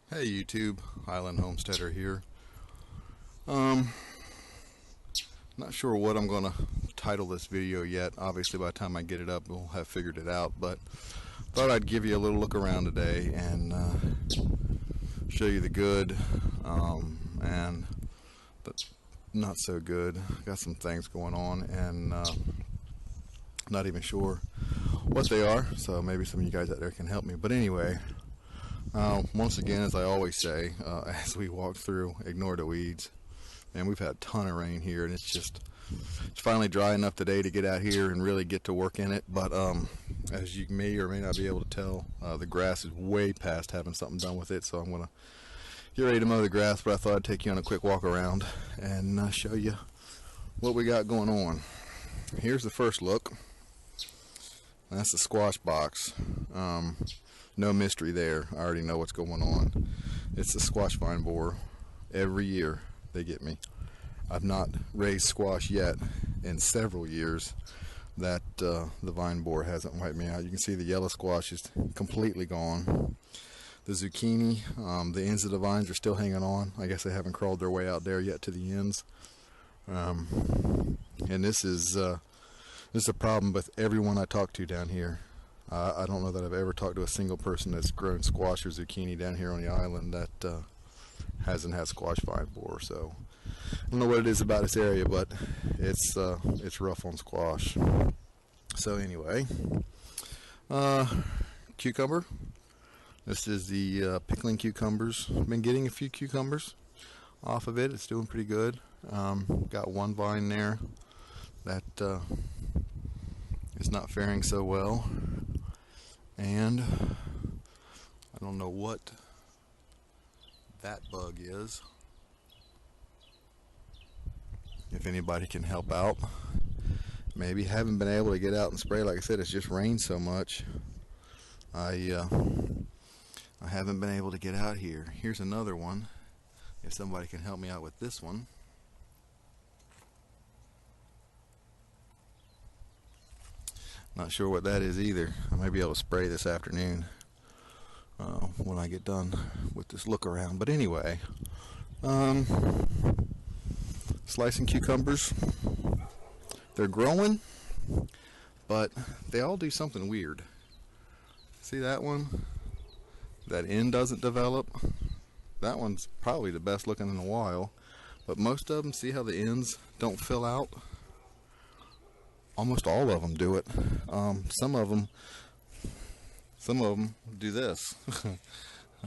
Hey YouTube, Highland Homesteader here. Um, Not sure what I'm gonna title this video yet. Obviously by the time I get it up we'll have figured it out, but thought I'd give you a little look around today and show you the good and the not so good. Got some things going on and not even sure what they are, so maybe some of you guys out there can help me. But anyway, once again, as I always say, as we walk through, ignore the weeds. And we've had a ton of rain here, and it's finally dry enough today to get out here and really get to work in it. But as you may or may not be able to tell, the grass is way past having something done with it. So I'm gonna get ready to mow the grass, but I thought I'd take you on a quick walk around and show you what we got going on. Here's the first look. That's the squash box. No mystery there. I already know what's going on. It's the squash vine borer. Every year they get me. I've not raised squash yet in several years that the vine borer hasn't wiped me out. You can see the yellow squash is completely gone. The zucchini, the ends of the vines are still hanging on. I guess they haven't crawled their way out there yet to the ends. And this is a problem with everyone I talk to down here. I don't know that I've ever talked to a single person that's grown squash or zucchini down here on the island that hasn't had squash vine borer. So I don't know what it is about this area, but it's rough on squash. So anyway, cucumber. This is the pickling cucumbers. I've been getting a few cucumbers off of it. It's doing pretty good. Got one vine there that is not faring so well, and I don't know what that bug is. If anybody can help out, maybe. Haven't been able to get out and spray. Like I said, it's just rained so much. I haven't been able to get out here. Here's another one. If somebody can help me out with this one. Not sure what that is either. I may be able to spray this afternoon when I get done with this look around. But anyway, slicing cucumbers. They're growing, but they all do something weird. See that one? That end doesn't develop. That one's probably the best looking in a while. But most of them, see how the ends don't fill out? Almost all of them do it. Some of them do this.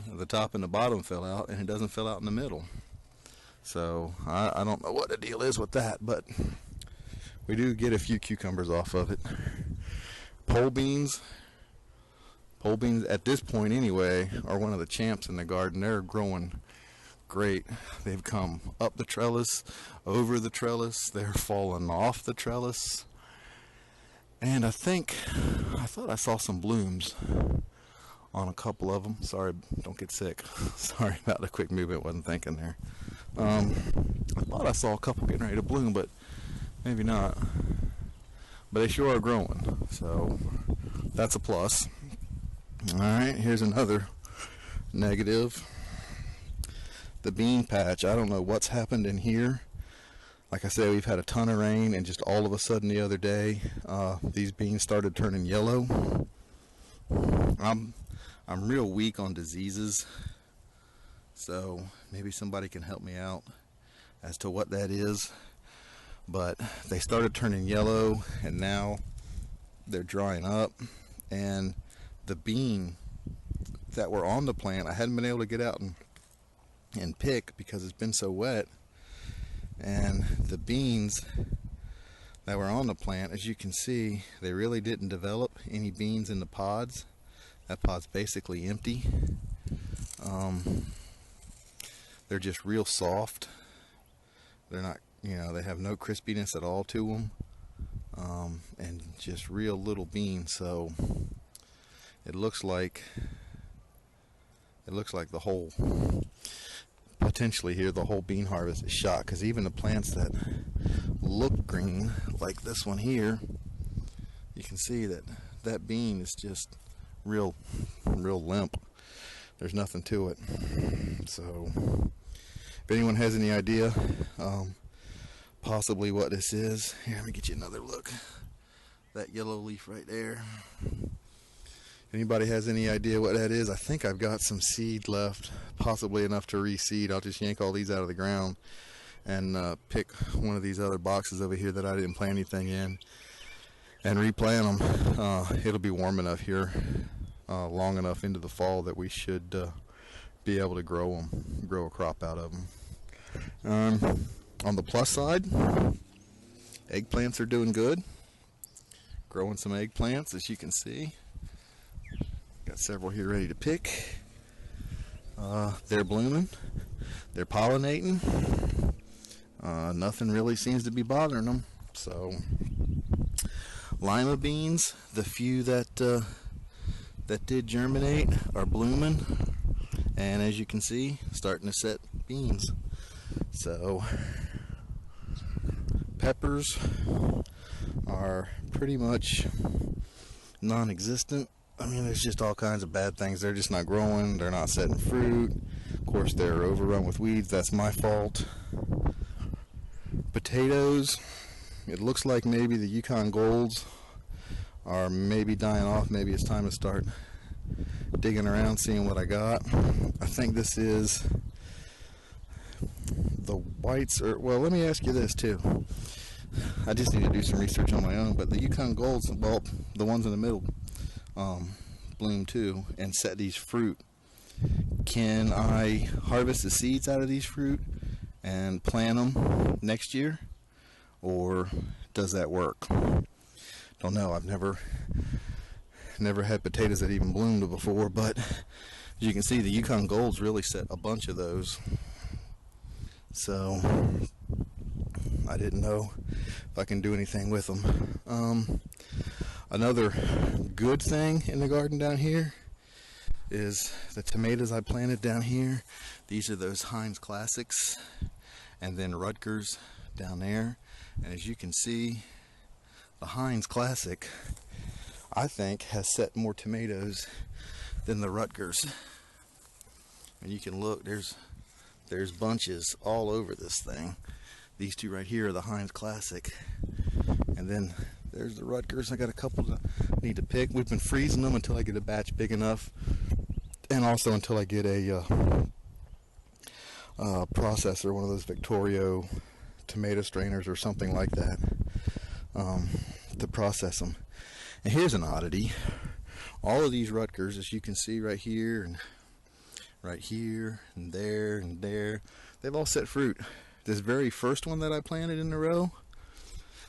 The top and the bottom fill out, and it doesn't fill out in the middle. So I don't know what the deal is with that, but we do get a few cucumbers off of it. Pole beans at this point anyway are one of the champs in the garden. They're growing great. They've come up the trellis, over the trellis, they're falling off the trellis. And I thought I saw some blooms on a couple of them. Sorry, don't get sick. Sorry about the quick movement, wasn't thinking there. I thought I saw a couple getting ready to bloom, but maybe not. But they sure are growing, so that's a plus. Alright, here's another negative. The bean patch. I don't know what's happened in here. Like I said, we've had a ton of rain, and just all of a sudden the other day, these beans started turning yellow. I'm real weak on diseases, so maybe somebody can help me out as to what that is. But they started turning yellow, and now they're drying up. And the bean that were on the plant, I hadn't been able to get out and pick because it's been so wet. And the beans that were on the plant, as you can see, they really didn't develop any beans in the pods. That pod's basically empty. They're just real soft. They're not, they have no crispiness at all to them, and just real little beans. So it looks like the whole, potentially here, the whole bean harvest is shot, because even the plants that look green, like this one here, you can see that bean is just real limp. there's nothing to it. So if anyone has any idea possibly what this is, here, let me get you another look. That yellow leaf right there. Anybody has any idea what that is? I think I've got some seed left, possibly enough to reseed. I'll just yank all these out of the ground and pick one of these other boxes over here that I didn't plant anything in and replant them. It'll be warm enough here, long enough into the fall, that we should be able to grow a crop out of them. On the plus side, eggplants are doing good. Growing some eggplants, as you can see. Got several here ready to pick. They're blooming. They're pollinating. Nothing really seems to be bothering them. So, lima beans, the few that did germinate, are blooming, and as you can see, starting to set beans. So, peppers are pretty much non-existent. I mean, there's just all kinds of bad things. They're just not growing. They're not setting fruit. Of course, they're overrun with weeds. That's my fault. Potatoes, it looks like maybe the Yukon Golds are maybe dying off. Maybe it's time to start digging around, seeing what I got. I think this is the whites, or, well, let me ask you this too. I just need to do some research on my own, but the Yukon Golds, well, the ones in the middle, bloom too and set these fruit. Can I harvest the seeds out of these fruit and plant them next year, or does that work? Don't know. I've never had potatoes that even bloomed before, but as you can see, the Yukon Golds really set a bunch of those. So I didn't know if I can do anything with them. Another good thing in the garden down here is the tomatoes I planted down here. These are those Heinz Classics, and then Rutgers down there. And as you can see, the Heinz Classic, I think, has set more tomatoes than the Rutgers. And you can look, there's bunches all over this thing. These two right here are the Heinz Classic, and then there's the Rutgers. I got a couple that I need to pick. We've been freezing them until I get a batch big enough, and also until I get a processor, one of those Victorio tomato strainers or something like that, to process them. And here's an oddity. All of these Rutgers, as you can see right here and right here and there, they've all set fruit. This very first one that I planted in the row,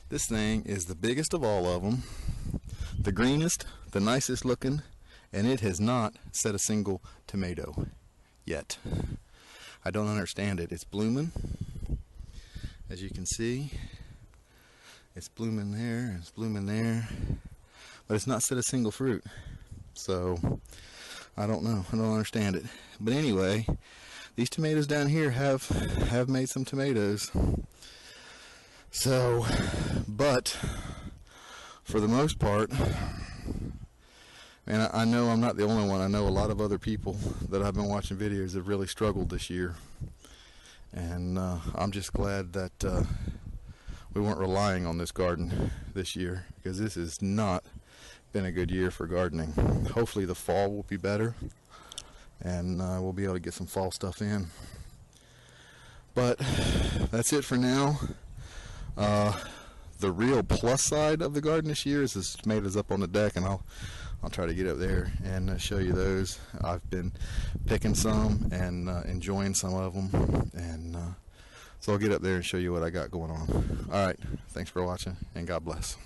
this thing is the biggest of all of them, the greenest, the nicest looking, and it has not set a single tomato yet. I don't understand it. It's blooming, as you can see. It's blooming there, and it's blooming there, but it's not set a single fruit. So I don't know. I don't understand it. But anyway, these tomatoes down here have made some tomatoes. So, but for the most part, and I know I'm not the only one. I know a lot of other people that I've been watching videos have really struggled this year, and I'm just glad that we weren't relying on this garden this year, because this has not been a good year for gardening. Hopefully the fall will be better, and we'll be able to get some fall stuff in. But that's it for now. The real plus side of the garden this year is this tomatoes up on the deck, and I'll try to get up there and show you those. I've been picking some and enjoying some of them, and so I'll get up there and show you what I got going on. Alright, thanks for watching, and God bless.